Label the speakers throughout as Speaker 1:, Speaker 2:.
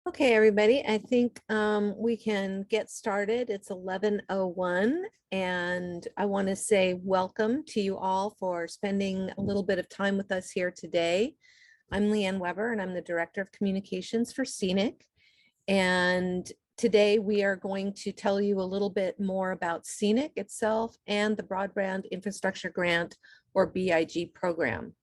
Speaker 1: Okay, everybody, I think we can get started. It's 11:01, and I want to say welcome to you all for spending a little bit of time with us here today. I'm Leanne Weber, and I'm the Director of Communications for CENIC. And today we are going to tell you a little bit more about CENIC itself and the Broadband Infrastructure Grant, or BIG program.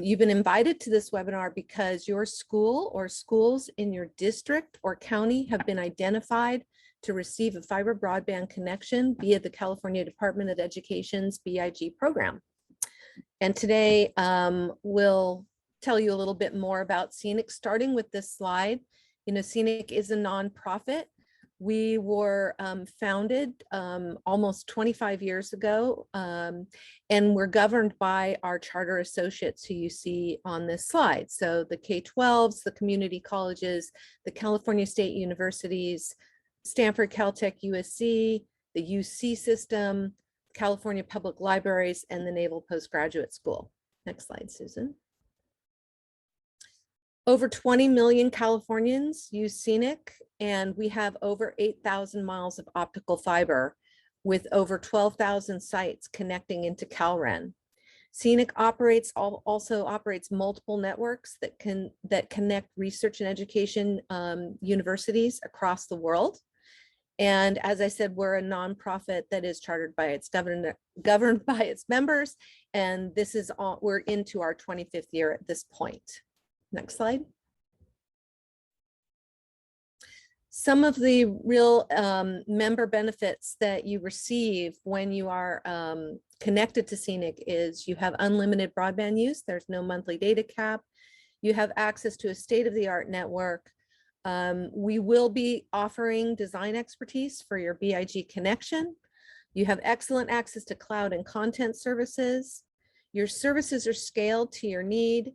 Speaker 1: You've been invited to this webinar because your school or schools in your district or county have been identified to receive a fiber broadband connection via the California Department of Education's BIG program. And today we'll tell you a little bit more about CENIC, starting with this slide. You know, CENIC is a nonprofit. We were founded almost 25 years ago, and we're governed by our charter associates who you see on this slide. So the K-12s, the community colleges, the California State Universities, Stanford, Caltech, USC, the UC system, California Public Libraries, and the Naval Postgraduate School. Next slide, Susan. Over 20 million Californians use CENIC, and we have over 8,000 miles of optical fiber with over 12,000 sites connecting into CalRen. CENIC also operates multiple networks that connect research and education universities across the world. And as I said, we're a nonprofit that is chartered by its governed by its members, and this is we're into our 25th year at this point. Next slide. Some of the real member benefits that you receive when you are connected to CENIC is you have unlimited broadband use. There's no monthly data cap. You have access to a state-of-the-art network. We will be offering design expertise for your BIG connection. You have excellent access to cloud and content services. Your services are scaled to your need,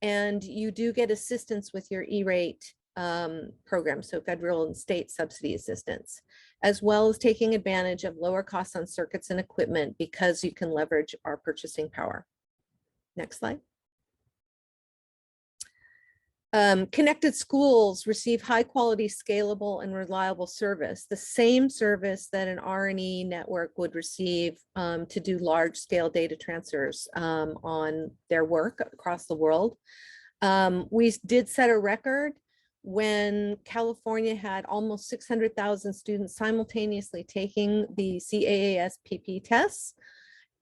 Speaker 1: and you do get assistance with your E-rate program, so federal and state subsidy assistance, as well as taking advantage of lower costs on circuits and equipment because you can leverage our purchasing power. Next slide. Connected schools receive high quality, scalable, and reliable service, the same service that an R&E network would receive to do large scale data transfers on their work across the world. We did set a record when California had almost 600,000 students simultaneously taking the CAAS-PP tests.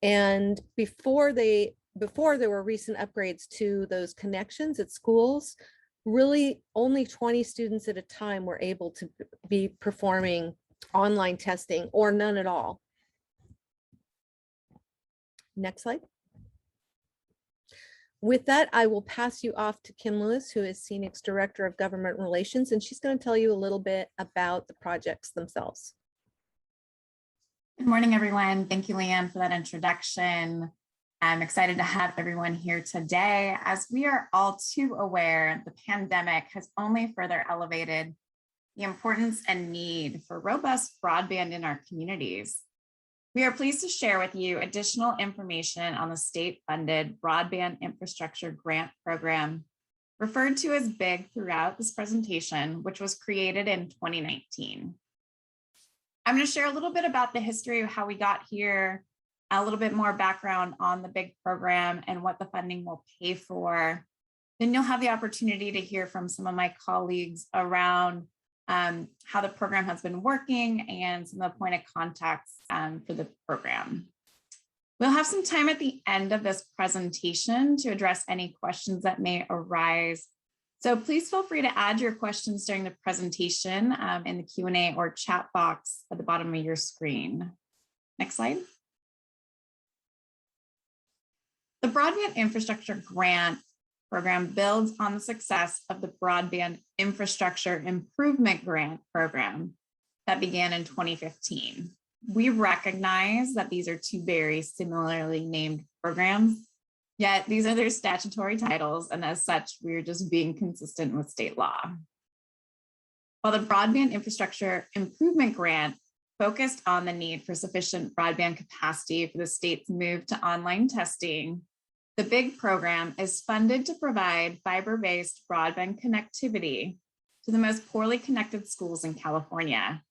Speaker 1: And before there were recent upgrades to those connections at schools, really only 20 students at a time were able to be performing online testing, or none at all. Next slide. With that, I will pass you off to Kim Lewis, who is CENIC's Director of Government Relations, and she's going to tell you a little bit about the projects themselves.
Speaker 2: Good morning, everyone. Thank you, Leanne, for that introduction. I'm excited to have everyone here today. As we are all too aware, the pandemic has only further elevated the importance and need for robust broadband in our communities. We are pleased to share with you additional information on the state-funded Broadband Infrastructure Grant Program, referred to as BIG throughout this presentation, which was created in 2019. I'm going to share a little bit about the history of how we got here, a little bit more background on the BIG program and what the funding will pay for. Then you'll have the opportunity to hear from some of my colleagues around how the program has been working and some of the point of contacts for the program. We'll have some time at the end of this presentation to address any questions that may arise. So please feel free to add your questions during the presentation in the Q&A or chat box at the bottom of your screen. Next slide. The Broadband Infrastructure Grant Program builds on the success of the Broadband Infrastructure Improvement Grant Program that began in 2015. We recognize that these are two very similarly named programs, yet these are their statutory titles, and as such, we're just being consistent with state law. While the Broadband Infrastructure Improvement Grant focused on the need for sufficient broadband capacity for the state's move to online testing, the BIG program is funded to provide fiber-based broadband connectivity to the most poorly connected schools in California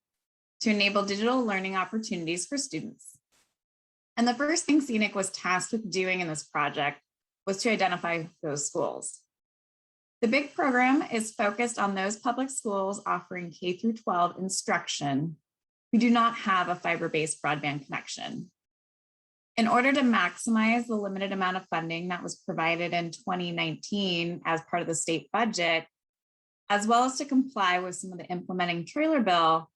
Speaker 2: to enable digital learning opportunities for students. And the first thing CENIC was tasked with doing in this project was to identify those schools. The BIG program is focused on those public schools offering K-12 instruction who do not have a fiber-based broadband connection. In order to maximize the limited amount of funding that was provided in 2019 as part of the state budget, as well as to comply with some of the implementing trailer bill,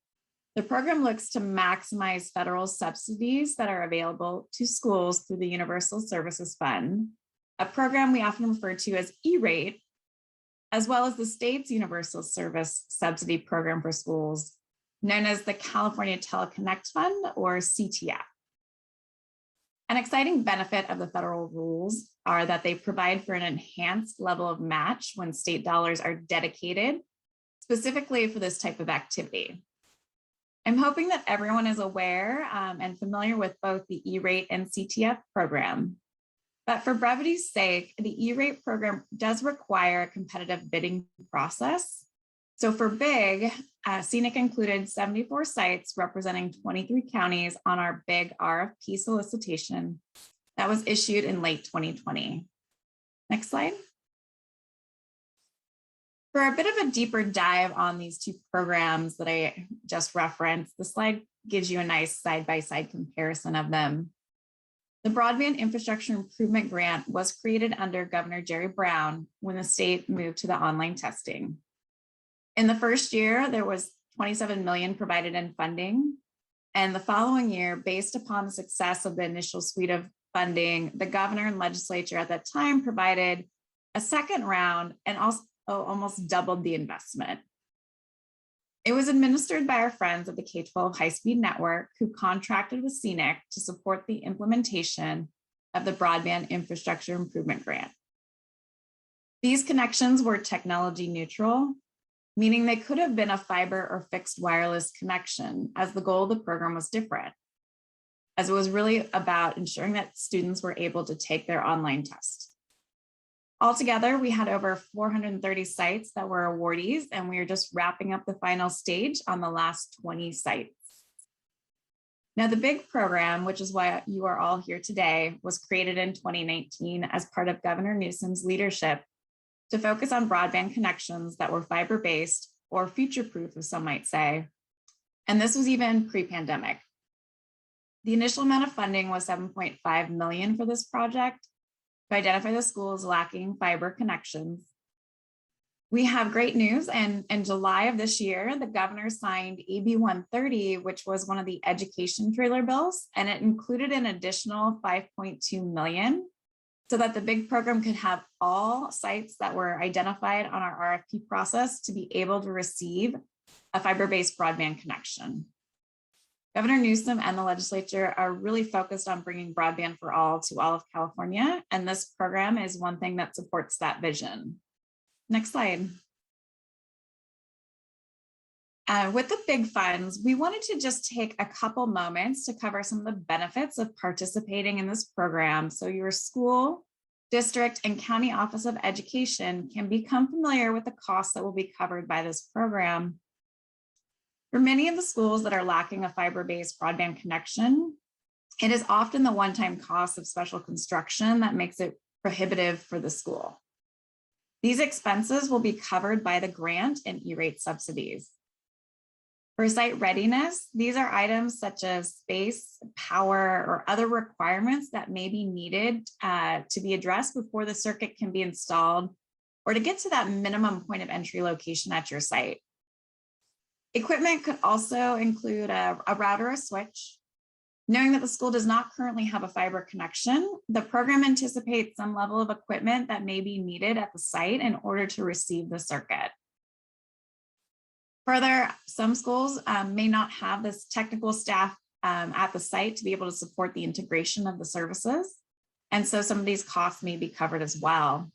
Speaker 2: the program looks to maximize federal subsidies that are available to schools through the Universal Services Fund, a program we often refer to as E-rate, as well as the state's Universal Service Subsidy Program for schools, known as the California Teleconnect Fund, or CTF. An exciting benefit of the federal rules are that they provide for an enhanced level of match when state dollars are dedicated specifically for this type of activity. I'm hoping that everyone is aware and familiar with both the E-rate and CTF program. But for brevity's sake, the E-rate program does require a competitive bidding process. So for BIG, CENIC included 74 sites representing 23 counties on our BIG RFP solicitation that was issued in late 2020. Next slide. For a bit of a deeper dive on these two programs that I just referenced, the slide gives you a nice side-by-side comparison of them. The Broadband Infrastructure Improvement Grant was created under Governor Jerry Brown when the state moved to the online testing. In the first year, there was $27 million provided in funding. And the following year, based upon the success of the initial suite of funding, the governor and legislature at that time provided a second round and also almost doubled the investment. It was administered by our friends at the K-12 high-speed network who contracted with CENIC to support the implementation of the Broadband Infrastructure Improvement Grant. These connections were technology neutral, meaning they could have been a fiber or fixed wireless connection, as the goal of the program was different, as it was really about ensuring that students were able to take their online test. Altogether, we had over 430 sites that were awardees, and we are just wrapping up the final stage on the last 20 sites. Now, the BIG program, which is why you are all here today, was created in 2019 as part of Governor Newsom's leadership to focus on broadband connections that were fiber-based or future-proof, as some might say. And this was even pre-pandemic. The initial amount of funding was $7.5 million for this project to identify the schools lacking fiber connections. We have great news, and in July of this year, the governor signed AB 130, which was one of the education trailer bills, and it included an additional $5.2 million so that the BIG program could have all sites that were identified on our RFP process to be able to receive a fiber-based broadband connection. Governor Newsom and the legislature are really focused on bringing broadband for all to all of California, and this program is one thing that supports that vision. Next slide. With the BIG funds, we wanted to just take a couple moments to cover some of the benefits of participating in this program so your school, district, and county office of education can become familiar with the costs that will be covered by this program. For many of the schools that are lacking a fiber-based broadband connection, it is often the one-time cost of special construction that makes it prohibitive for the school. These expenses will be covered by the grant and E-rate subsidies. For site readiness, these are items such as space, power, or other requirements that may be needed to be addressed before the circuit can be installed or to get to that minimum point of entry location at your site. Equipment could also include a router or a switch. Knowing that the school does not currently have a fiber connection, the program anticipates some level of equipment that may be needed at the site in order to receive the circuit. Further, some schools may not have this technical staff at the site to be able to support the integration of the services. And so some of these costs may be covered as well.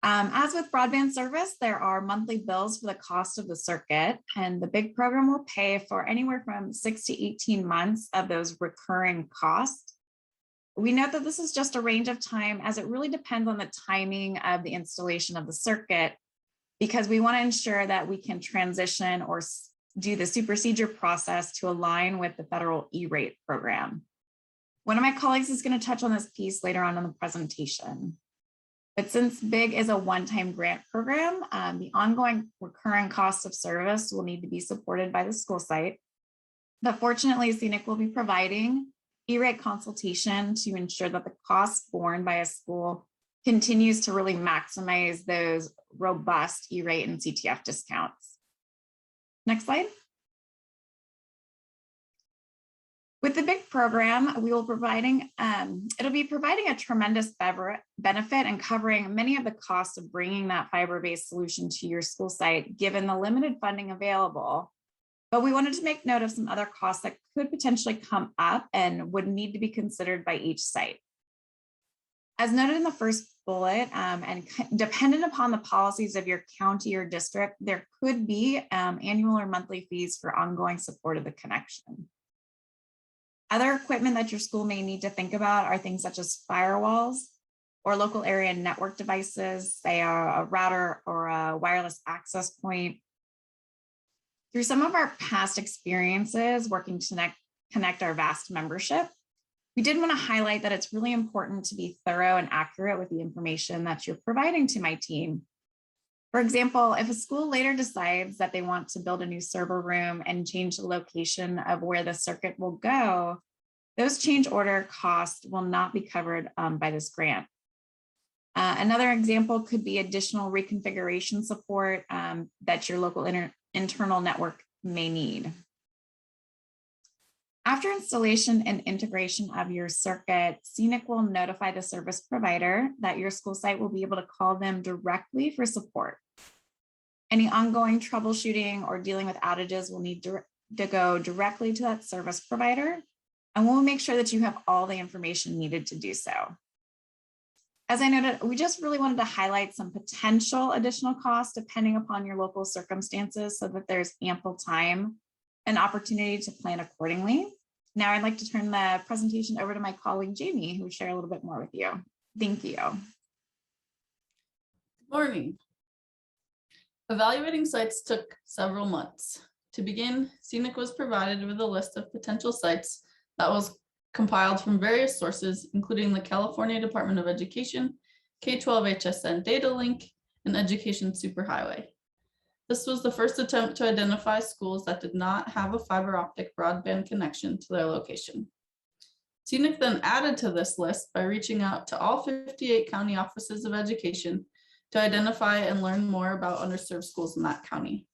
Speaker 2: As with broadband service, there are monthly bills for the cost of the circuit, and the BIG program will pay for anywhere from 6 to 18 months of those recurring costs. We note that this is just a range of time as it really depends on the timing of the installation of the circuit. because we want to ensure that we can transition or do the supersedure process to align with the federal E-rate program. One of my colleagues is going to touch on this piece later on in the presentation. But since BIG is a one-time grant program, the ongoing recurring cost of service will need to be supported by the school site. But fortunately, CENIC will be providing E-rate consultation to ensure that the cost borne by a school continues to really maximize those robust E-rate and CTF discounts. Next slide. With the BIG program, we will it'll be providing a tremendous benefit and covering many of the costs of bringing that fiber-based solution to your school site, given the limited funding available. But we wanted to make note of some other costs that could potentially come up and would need to be considered by each site. As noted in the first bullet, and dependent upon the policies of your county or district, there could be annual or monthly fees for ongoing support of the connection. Other equipment that your school may need to think about are things such as firewalls or local area network devices, say a router or a wireless access point. Through some of our past experiences working to connect our vast membership, we did want to highlight that it's really important to be thorough and accurate with the information that you're providing to my team. For example, if a school later decides that they want to build a new server room and change the location of where the circuit will go, those change order costs will not be covered by this grant. Another example could be additional reconfiguration support that your local internal network may need. After installation and integration of your circuit, CENIC will notify the service provider that your school site will be able to call them directly for support. Any ongoing troubleshooting or dealing with outages will need to go directly to that service provider, and we'll make sure that you have all the information needed to do so. As I noted, we just really wanted to highlight some potential additional costs depending upon your local circumstances so that there's ample time and opportunity to plan accordingly. Now I'd like to turn the presentation over to my colleague, Jamie, who will share a little bit more with you. Thank you.
Speaker 3: Good morning. Evaluating sites took several months. To begin, CENIC was provided with a list of potential sites that was compiled from various sources, including the California Department of Education, K-12 HSN Data Link, and Education Superhighway. This was the first attempt to identify schools that did not have a fiber optic broadband connection to their location. CENIC then added to this list by reaching out to all 58 county offices of education to identify and learn more about underserved schools in that county.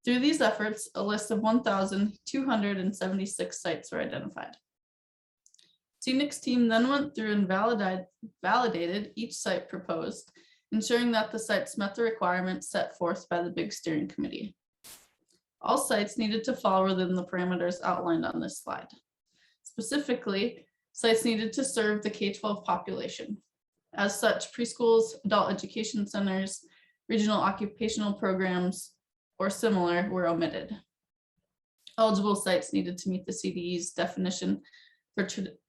Speaker 3: Through these efforts, a list of 1,276 sites were identified. CENIC's team then went through and validated each site proposed, ensuring that the sites met the requirements set forth by the BIG Steering Committee. All sites needed to fall within the parameters outlined on this slide. Specifically, sites needed to serve the K-12 population. As such, preschools, adult education centers, regional occupational programs, or similar were omitted. Eligible sites needed to meet the CDE's definition for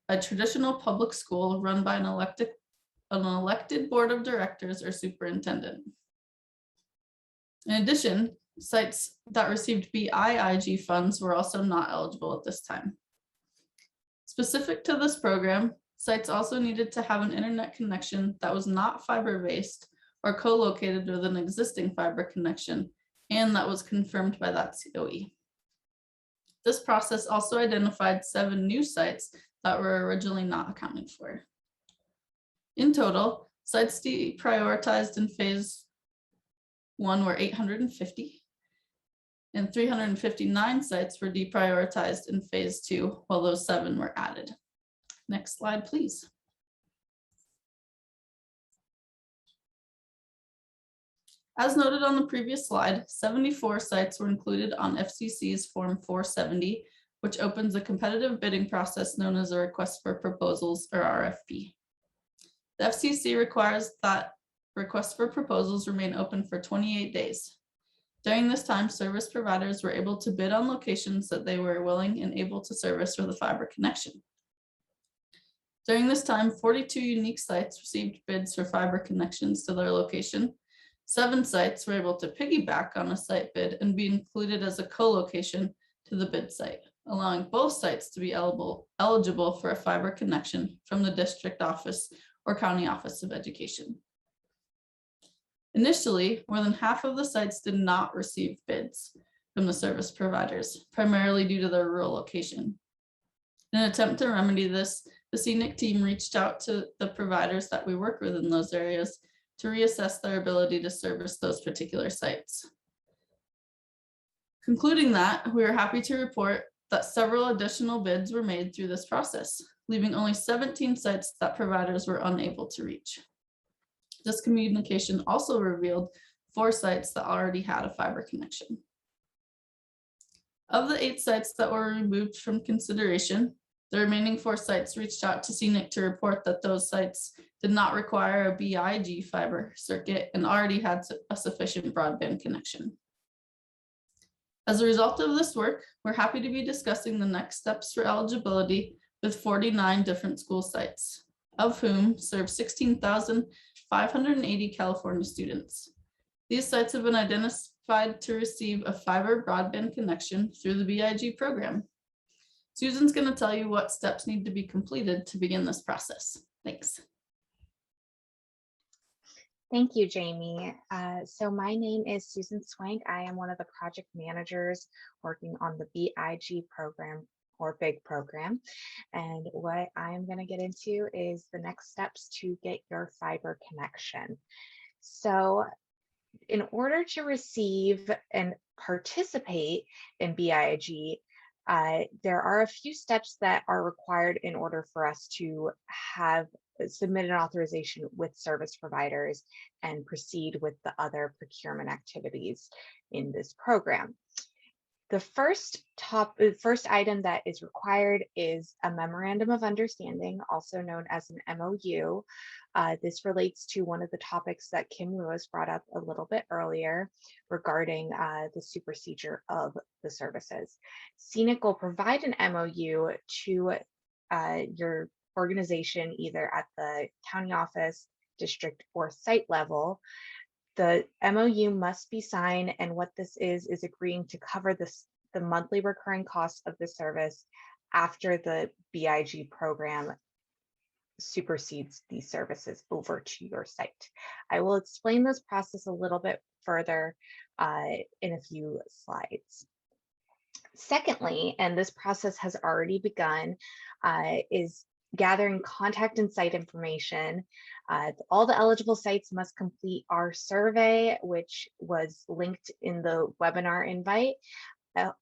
Speaker 3: a traditional public school run by an elected board of directors or superintendent. In addition, sites that received BIIG funds were also not eligible at this time. Specific to this program, sites also needed to have an internet connection that was not fiber-based or co-located with an existing fiber connection, and that was confirmed by that COE. This process also identified 7 new sites that were originally not accounted for. In total, sites deprioritized in phase 1 were 850, and 359 sites were deprioritized in phase 2, while those 7 were added. Next slide, please. As noted on the previous slide, 74 sites were included on FCC's Form 470, which opens a competitive bidding process known as a request for proposals, or RFP. The FCC requires that requests for proposals remain open for 28 days. During this time, service providers were able to bid on locations that they were willing and able to service with a fiber connection. During this time, 42 unique sites received bids for fiber connections to their location, 7 sites were able to piggyback on a site bid and be included as a co-location to the bid site, allowing both sites to be eligible for a fiber connection from the district office or county office of education. Initially, more than half of the sites did not receive bids from the service providers, primarily due to their rural location. In an attempt to remedy this, the CENIC team reached out to the providers that we work with in those areas to reassess their ability to service those particular sites. Concluding that, we are happy to report that several additional bids were made through this process, leaving only 17 sites that providers were unable to reach. This communication also revealed 4 sites that already had a fiber connection. Of the 8 sites that were removed from consideration, the remaining 4 sites reached out to CENIC to report that those sites did not require a BIG fiber circuit and already had a sufficient broadband connection. As a result of this work, we're happy to be discussing the next steps for eligibility with 49 different school sites, of whom serve 16,580 California students. These sites have been identified to receive a fiber broadband connection through the BIG program. Susan's going to tell you what steps need to be completed to begin this process. Thanks.
Speaker 4: Thank you, Jamie. So my name is Susan Swank. I am one of the project managers working on the BIG program or BIG program. And what I'm going to get into is the next steps to get your fiber connection. So in order to receive and participate in BIG, there are a few steps that are required in order for us to have submit an authorization with service providers and proceed with the other procurement activities in this program. The first item that is required is a Memorandum of Understanding, also known as an MOU. This relates to one of the topics that Kim Lewis brought up a little bit earlier regarding the supersedure of the services. CENIC will provide an MOU to your organization, either at the county office, district, or site level. The MOU must be signed, and what this is agreeing to cover the monthly recurring costs of the service after the BIG program supersedes these services over to your site. I will explain this process a little bit further in a few slides. Secondly, and this process has already begun, is gathering contact and site information. All the eligible sites must complete our survey, which was linked in the webinar invite.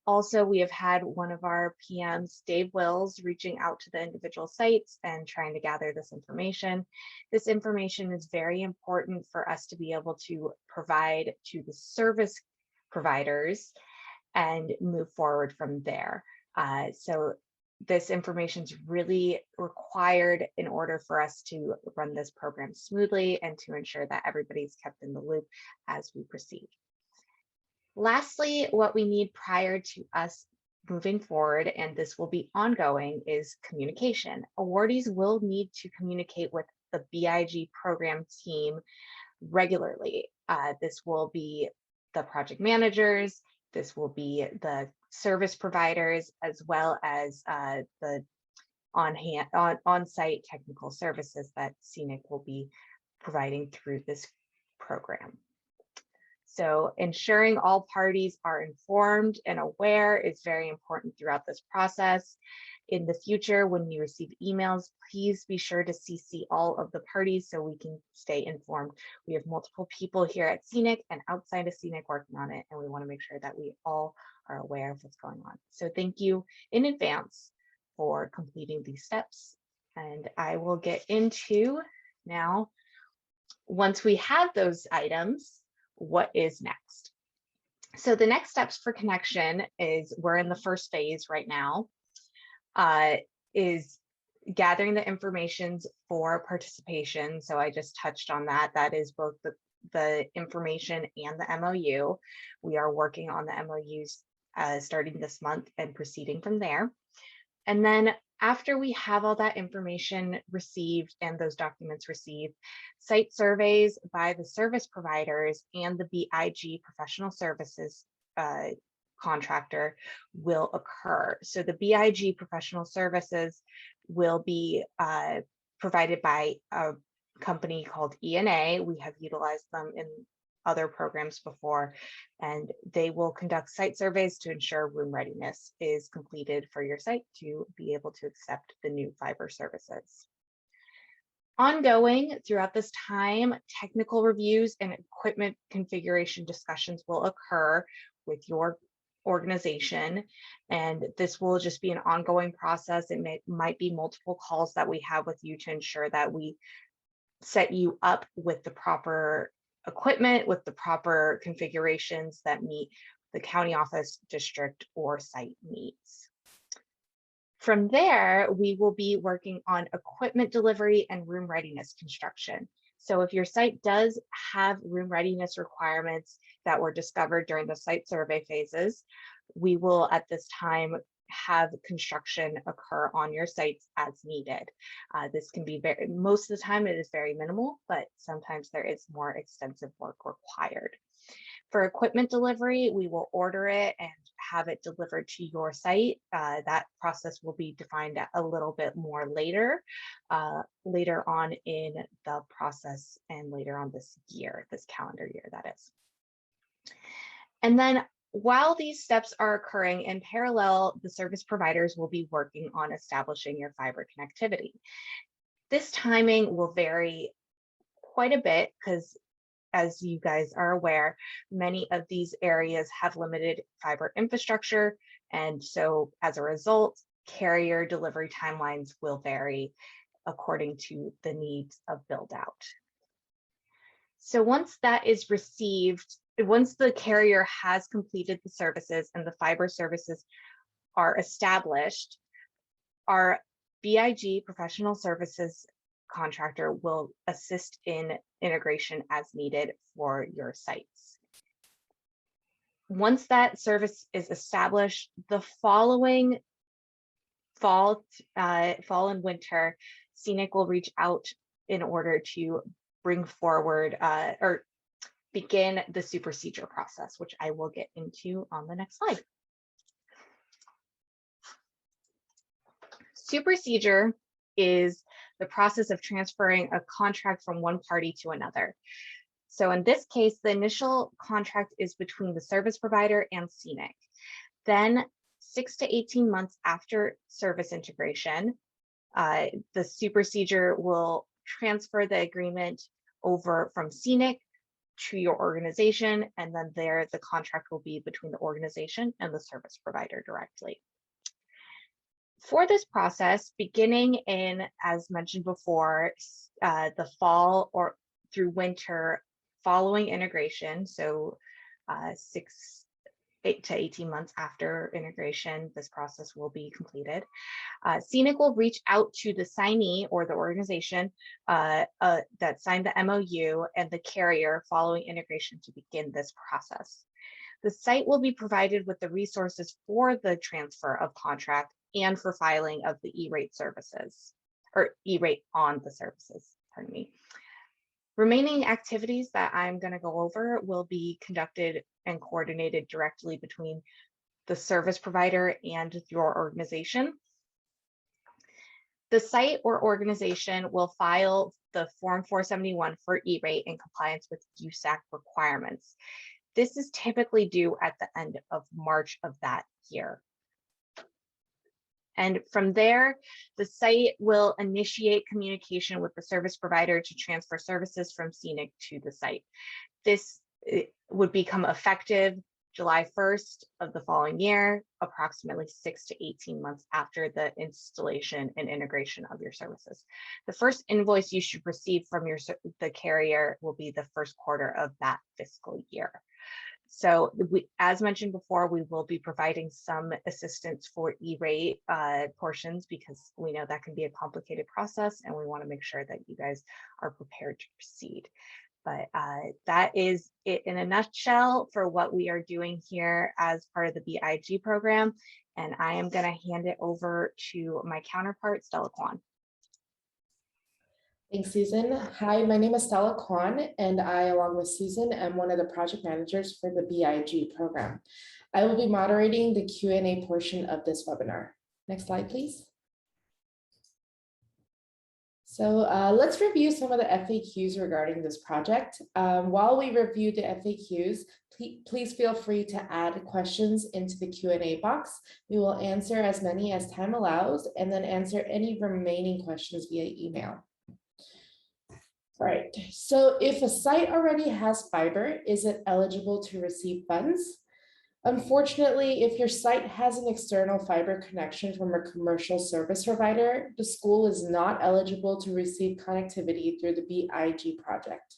Speaker 4: Also, we have had one of our PMs, Dave Wills, reaching out to the individual sites and trying to gather this information. This information is very important for us to be able to provide to the service providers and move forward from there. So this information is really required in order for us to run this program smoothly and to ensure that everybody's kept in the loop as we proceed. Lastly, what we need prior to us moving forward, and this will be ongoing, is communication. Awardees will need to communicate with the BIG program team regularly. This will be the project managers, this will be the service providers, as well as the on-site technical services that CENIC will be providing through this program. So ensuring all parties are informed and aware is very important throughout this process. In the future, when you receive emails, please be sure to CC all of the parties so we can stay informed. We have multiple people here at CENIC and outside of CENIC working on it, and we want to make sure that we all are aware of what's going on. So thank you in advance for completing these steps. And I will get into now, once we have those items, what is next? So the next steps for connection is, we're in the first phase right now, is gathering the information for participation. So I just touched on that. That is both the information and the MOU. We are working on the MOUs starting this month and proceeding from there. And then after we have all that information received and those documents received, site surveys by the service providers and the BIG professional services contractor will occur. So the BIG professional services will be provided by a company called ENA. We have utilized them in other programs before, and they will conduct site surveys to ensure room readiness is completed for your site to be able to accept the new fiber services. Ongoing throughout this time, technical reviews and equipment configuration discussions will occur with your organization, and this will just be an ongoing process. It might be multiple calls that we have with you to ensure that we set you up with the proper equipment, with the proper configurations that meet the county office, district, or site needs. From there, we will be working on equipment delivery and room readiness construction. So if your site does have room readiness requirements that were discovered during the site survey phases, we will at this time have construction occur on your sites as needed. This can be most of the time it is very minimal, but sometimes there is more extensive work required. For equipment delivery, we will order it and have it delivered to your site. That process will be defined a little bit more later on in the process and later on this year, this calendar year, that is. And then while these steps are occurring in parallel, the service providers will be working on establishing your fiber connectivity. This timing will vary quite a bit because, as you guys are aware, many of these areas have limited fiber infrastructure. And so as a result, carrier delivery timelines will vary according to the needs of build out. So once that is received, once the carrier has completed the services and the fiber services are established, our BIG professional services contractor will assist in integration as needed for your sites. Once that service is established, the following fall and winter, CENIC will reach out in order to bring forward or begin the supersedure process, which I will get into on the next slide. Supersedure is the process of transferring a contract from one party to another. So in this case, the initial contract is between the service provider and CENIC. Then 6 to 18 months after service integration, the supersedure will transfer the agreement over from CENIC to your organization, and then there the contract will be between the organization and the service provider directly. For this process, beginning in, as mentioned before, the fall or through winter following integration, so 8 to 18 months after integration, this process will be completed. CENIC will reach out to the signee or the organization that signed the MOU and the carrier following integration to begin this process. The site will be provided with the resources for the transfer of contract and for filing of the E-rate services, or E-rate on the services, pardon me. Remaining activities that I'm going to go over will be conducted and coordinated directly between the service provider and your organization. The site or organization will file the Form 471 for E-rate in compliance with USAC requirements. This is typically due at the end of March of that year. And from there, the site will initiate communication with the service provider to transfer services from CENIC to the site. This would become effective July 1st of the following year, approximately 6 to 18 months after the installation and integration of your services. The first invoice you should receive from the carrier will be the first quarter of that fiscal year. So as mentioned before, we will be providing some assistance for E-rate portions because we know that can be a complicated process and we want to make sure that you guys are prepared to proceed. But that is it in a nutshell for what we are doing here as part of the BIG program. And I am going to hand it over to my counterpart, Stella Kwan.
Speaker 5: Thanks, Susan. Hi, my name is Stella Kwan, and I, along with Susan, am one of the project managers for the BIG program. I will be moderating the Q&A portion of this webinar. Next slide, please. So let's review some of the FAQs regarding this project. While we review the FAQs, please feel free to add questions into the Q&A box. We will answer as many as time allows, and then answer any remaining questions via email. All right, so if a site already has fiber, is it eligible to receive funds? Unfortunately, if your site has an external fiber connection from a commercial service provider, the school is not eligible to receive connectivity through the BIG project.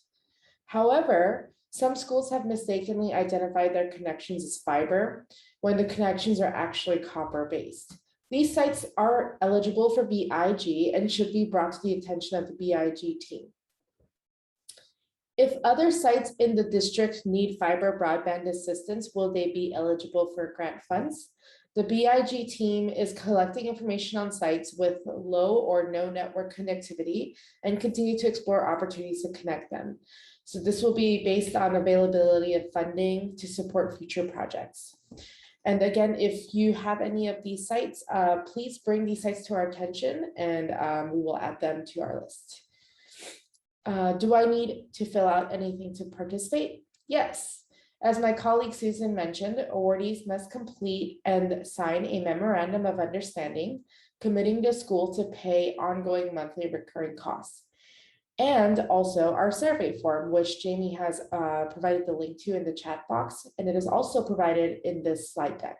Speaker 5: However, some schools have mistakenly identified their connections as fiber when the connections are actually copper-based. These sites are eligible for BIG and should be brought to the attention of the BIG team. If other sites in the district need fiber broadband assistance, will they be eligible for grant funds? The BIG team is collecting information on sites with low or no network connectivity and continue to explore opportunities to connect them. So this will be based on availability of funding to support future projects. And again, if you have any of these sites, please bring these sites to our attention, and we will add them to our list. Do I need to fill out anything to participate? Yes. As my colleague Susan mentioned, awardees must complete and sign a Memorandum of Understanding, committing the school to pay ongoing monthly recurring costs. And also our survey form, which Jamie has provided the link to in the chat box, and it is also provided in this slide deck.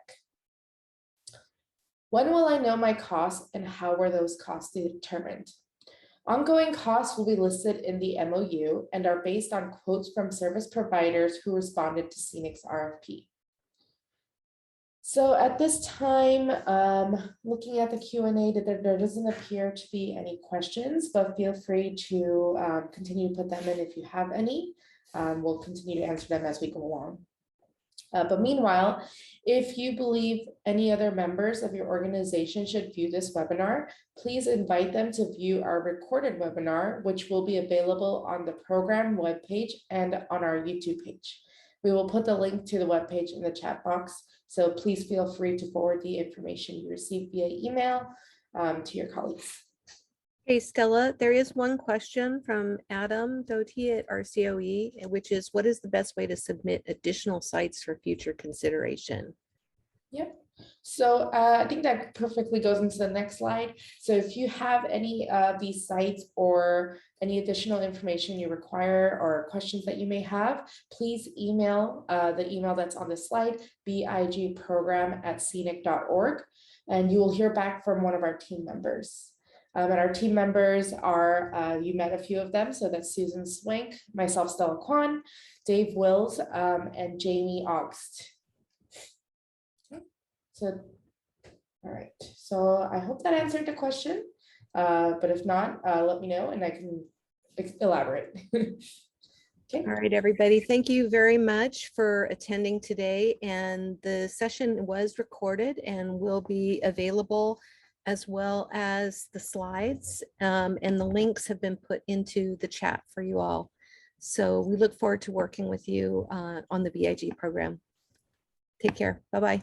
Speaker 5: When will I know my costs, and how were those costs determined? Ongoing costs will be listed in the MOU and are based on quotes from service providers who responded to CENIC's RFP. So at this time, looking at the Q&A, there doesn't appear to be any questions, but feel free to continue to put them in if you have any. We'll continue to answer them as we go along. But meanwhile, if you believe any other members of your organization should view this webinar, please invite them to view our recorded webinar, which will be available on the program webpage and on our YouTube page. We will put the link to the webpage in the chat box, so please feel free to forward the information you receive via email to your colleagues.
Speaker 1: Hey, Stella, there is one question from Adam Doty at RCOE, which is, what is the best way to submit additional sites for future consideration?
Speaker 5: Yep. So I think that perfectly goes into the next slide. So if you have any of these sites or any additional information you require or questions that you may have, please email the email that's on the slide, bigprogram@cenic.org, and you will hear back from one of our team members. And our team members are, you met a few of them, so that's Susan Swank, myself, Stella Kwan, Dave Wills, and Jamie Augst. So, all right, so I hope that answered the question, but if not, let me know and I can elaborate. Okay.
Speaker 1: All right, everybody, thank you very much for attending today. And the session was recorded and will be available, as well as the slides, and the links have been put into the chat for you all. So we look forward to working with you on the BIG program. Take care. Bye-bye.